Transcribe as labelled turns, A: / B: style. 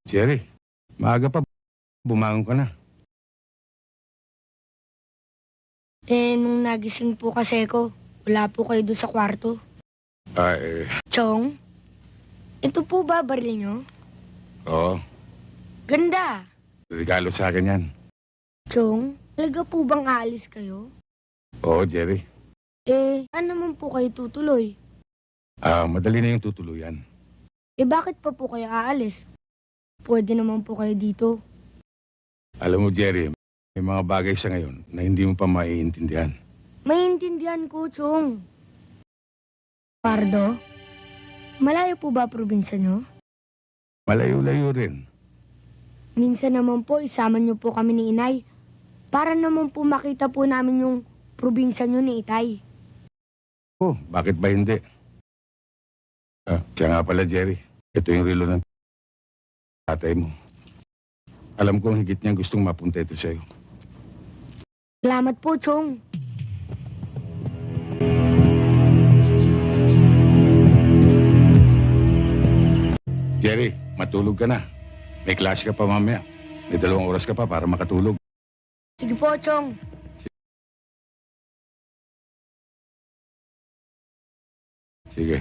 A: Jerry, maaga pa. Bumangon ka na.
B: Nung nagising po kasi ko, wala po kayo doon sa kwarto. Chong, ito po ba baril nyo?
A: Oo.
B: Ganda.
A: Regalo sa akin yan.
B: Chong, talaga po bang aalis kayo?
A: Oo, Jerry.
B: Saan naman po kayo tutuloy?
A: Madali na yung tutuluyan.
B: Bakit pa po kayo aalis? Pwede naman po kayo dito.
A: Alam mo, Jerry, may mga bagay sa ngayon na hindi mo pa maiintindihan.
B: Maiintindihan ko, Chong. Pardo, malayo po ba probinsya nyo?
A: Malayo-layo rin.
B: Minsan naman po, isama nyo po kami ni Inay. Para naman po makita po namin yung probinsya nyo ni Itay.
A: Oh, bakit ba hindi? Siya nga pala, Jerry. Ito yung relo ng tatay mo. Alam kong higit niyang gustong mapunta ito sa'yo.
B: Salamat po, Chong.
A: Jerry, matulog ka na. May klase ka pa mamaya. May 2 oras ka pa para makatulog.
B: Sige po, Chong.
A: Sige.